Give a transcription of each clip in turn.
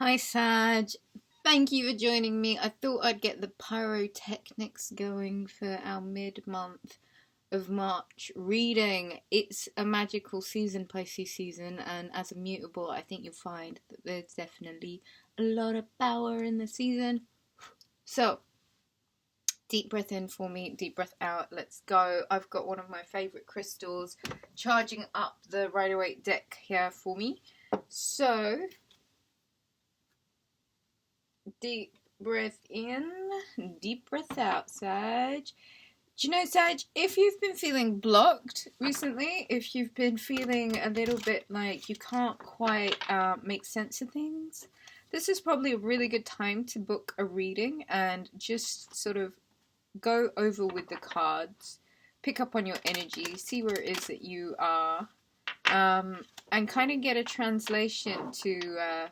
Hi Sag, thank you for joining me. I thought I'd get the pyrotechnics going for our mid-month of March reading. It's a magical season, Pisces season, and as a mutable, I think you'll find that there's definitely a lot of power in the season. So, deep breath in for me, deep breath out, let's go. I've got one of my favourite crystals charging up the Waite deck here for me. So, deep breath in, deep breath out, Sag. Do you know, Sag, if you've been feeling blocked recently, if you've been feeling a little bit like you can't quite make sense of things, this is probably a really good time to book a reading and just sort of go over with the cards, pick up on your energy, see where it is that you are, and kind of get a translation to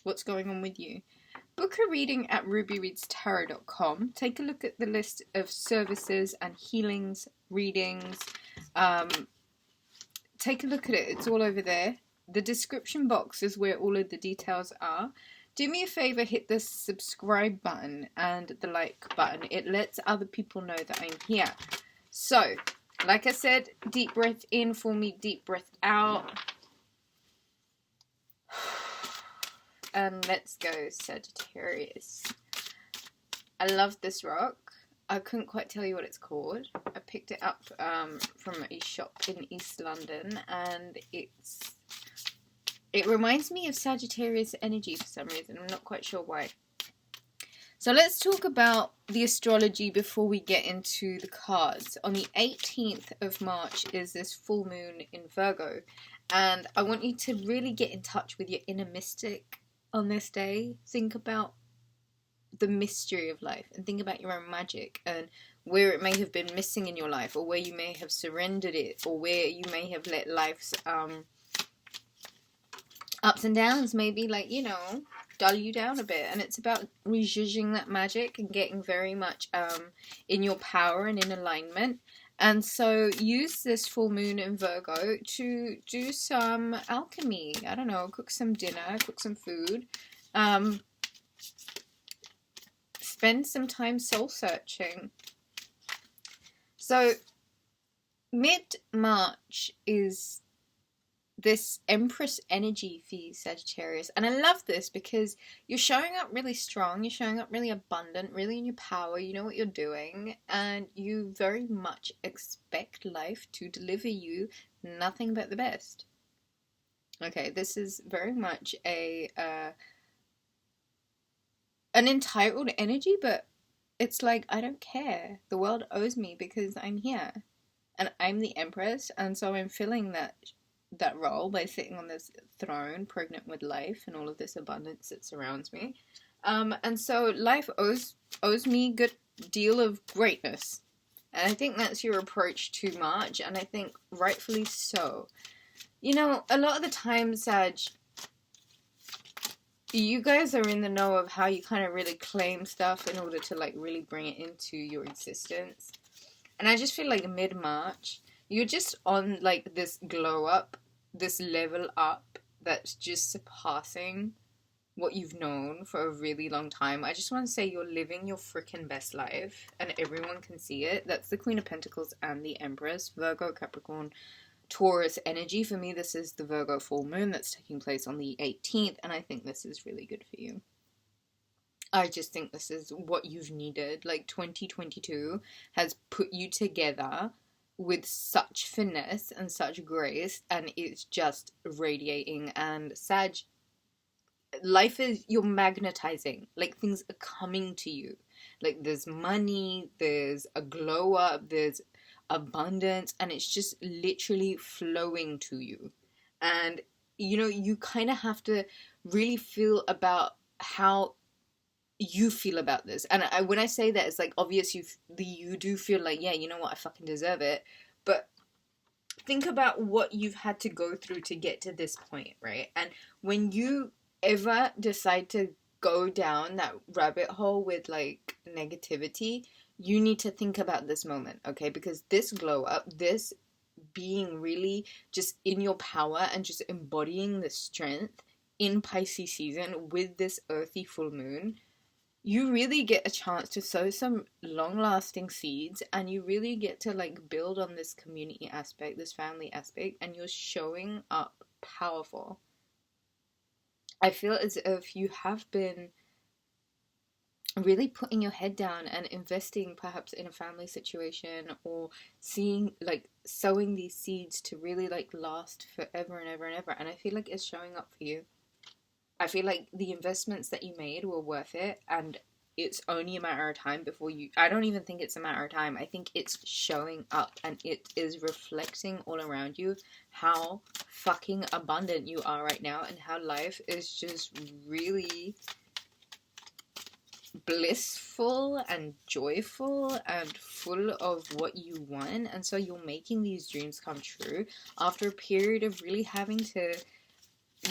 what's going on with you. Book a reading at Rubyreadstarot.com. Take a look at the list of services and healings, readings. Take a look at it. It's all over there. The description box is where all of the details are. Do me a favor, hit the subscribe button and the like button. It lets other people know that I'm here. So, like I said, deep breath in for me, deep breath out. And let's go, Sagittarius. I love this rock. I couldn't quite tell you what it's called. I picked it up from a shop in East London, and it reminds me of Sagittarius energy for some reason. I'm not quite sure why. So let's talk about the astrology before we get into the cards. On the 18th of March is this full moon in Virgo, and I want you to really get in touch with your inner mystic on this day. Think about the mystery of life and think about your own magic and where it may have been missing in your life, or where you may have surrendered it, or where you may have let life's ups and downs maybe, like, you know, dull you down a bit. And it's about rejudging that magic and getting very much in your power and in alignment. And so use this full moon in Virgo to do some alchemy. I don't know, cook some dinner, cook some food. Spend some time soul searching. So mid-March is this Empress energy for you, Sagittarius. And I love this because you're showing up really strong, you're showing up really abundant, really in your power, you know what you're doing, and you very much expect life to deliver you nothing but the best. Okay, this is very much an entitled energy, but it's like, I don't care. The world owes me because I'm here. And I'm the Empress, and so I'm filling that role by sitting on this throne, pregnant with life and all of this abundance that surrounds me. And so life owes me a good deal of greatness. And I think that's your approach to March, and I think rightfully so. You know, a lot of the time, Sag, you guys are in the know of how you kind of really claim stuff in order to, like, really bring it into your existence. And I just feel like mid-March, you're just on, like, this glow up, this level up that's just surpassing what you've known for a really long time. I just want to say you're living your freaking best life, and everyone can see it. That's the Queen of Pentacles and the Empress, Virgo, Capricorn, Taurus energy. For me, this is the Virgo full moon that's taking place on the 18th, and I think this is really good for you. I just think this is what you've needed. Like, 2022 has put you together with such finesse and such grace, and it's just radiating. And Sag, life is, you're magnetizing. Like, things are coming to you. Like, there's money, there's a glow up, there's abundance, and it's just literally flowing to you. And, you know, you kind of have to really feel about how you feel about this. And when I say that, it's like, obvious you do feel like, yeah, you know what, I fucking deserve it. But think about what you've had to go through to get to this point, right? And when you ever decide to go down that rabbit hole with, like, negativity, you need to think about this moment, okay? Because this glow up, this being really just in your power and just embodying the strength in Pisces season with this earthy full moon, you really get a chance to sow some long-lasting seeds, and you really get to like build on this community aspect, this family aspect, and you're showing up powerful. I feel as if you have been really putting your head down and investing perhaps in a family situation, or seeing like sowing these seeds to really like last forever and ever and ever, and I feel like it's showing up for you. I feel like the investments that you made were worth it, and it's only a matter of time before you... I don't even think it's a matter of time. I think it's showing up, and it is reflecting all around you how fucking abundant you are right now, and how life is just really blissful and joyful and full of what you want. And so you're making these dreams come true after a period of really having to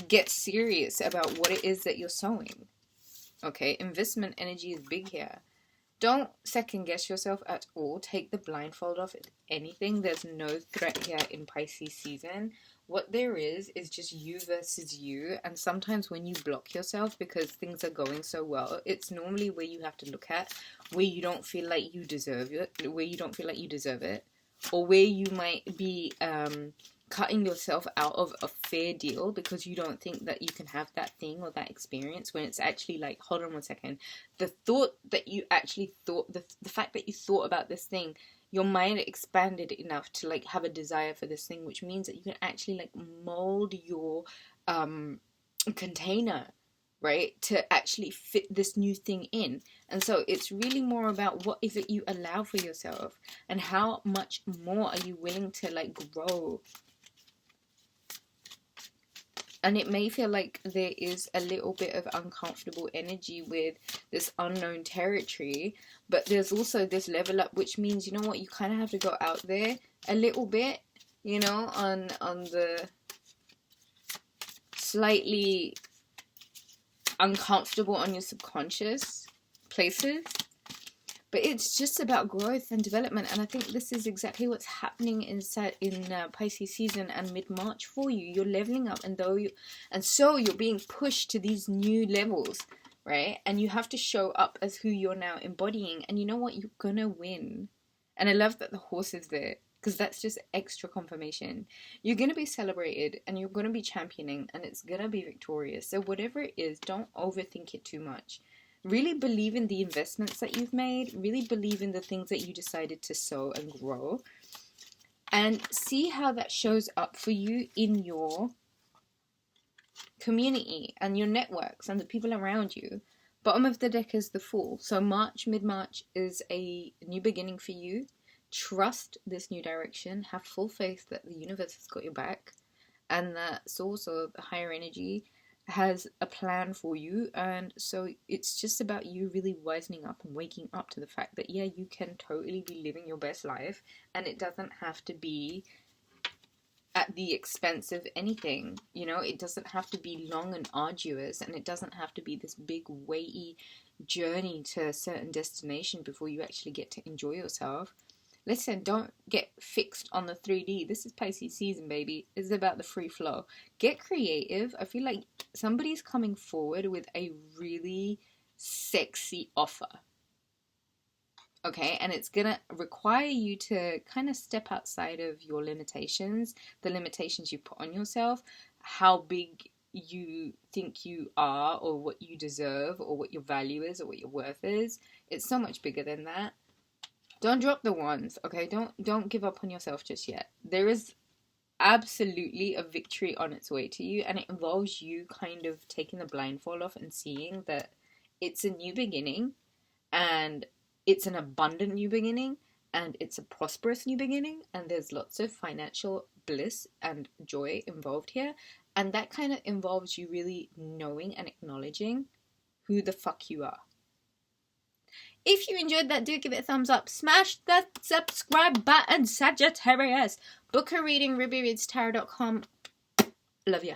get serious about what it is that you're sowing. Okay, investment energy is big here. Don't second guess yourself at all. Take the blindfold off at anything. There's no threat here in Pisces season. What there is just you versus you. And sometimes when you block yourself because things are going so well, it's normally where you have to look at, where you don't feel like you deserve it, or where you might be cutting yourself out of a fair deal because you don't think that you can have that thing or that experience, when it's actually like, hold on one second, the thought that you actually thought, the fact that you thought about this thing, your mind expanded enough to like have a desire for this thing, which means that you can actually like mold your container, right, to actually fit this new thing in. And so it's really more about what is it you allow for yourself, and how much more are you willing to like grow. And it may feel like there is a little bit of uncomfortable energy with this unknown territory, but there's also this level up, which means, you know what, you kind of have to go out there a little bit, you know, on the slightly uncomfortable on your subconscious places. But it's just about growth and development, and I think this is exactly what's happening in Pisces season and mid-March for you. You're leveling up, and so you're being pushed to these new levels, right? And you have to show up as who you're now embodying, and you know what? You're gonna win. And I love that the horse is there, because that's just extra confirmation. You're gonna be celebrated, and you're gonna be championing, and it's gonna be victorious. So whatever it is, don't overthink it too much. Really believe in the investments that you've made. Really believe in the things that you decided to sow and grow. And see how that shows up for you in your community and your networks and the people around you. Bottom of the deck is the Fool. So mid-March is a new beginning for you. Trust this new direction. Have full faith that the universe has got your back. And that source of higher energy has a plan for you, and so it's just about you really wisening up and waking up to the fact that, yeah, you can totally be living your best life, and it doesn't have to be at the expense of anything, you know. It doesn't have to be long and arduous, and it doesn't have to be this big weighty journey to a certain destination before you actually get to enjoy yourself. Listen, don't get fixed on the 3D. This is Pisces season, baby. It's about the free flow. Get creative. I feel like somebody's coming forward with a really sexy offer. Okay, and it's gonna require you to kind of step outside of your limitations, the limitations you put on yourself, how big you think you are, or what you deserve, or what your value is, or what your worth is. It's so much bigger than that. Don't drop the wands, okay? Don't give up on yourself just yet. There is absolutely a victory on its way to you, and it involves you kind of taking the blindfold off and seeing that it's a new beginning, and it's an abundant new beginning, and it's a prosperous new beginning, and there's lots of financial bliss and joy involved here, and that kind of involves you really knowing and acknowledging who the fuck you are. If you enjoyed that, do give it a thumbs up. Smash that subscribe button, Sagittarius. Book a reading, Rubyreadstarot.com. Love ya.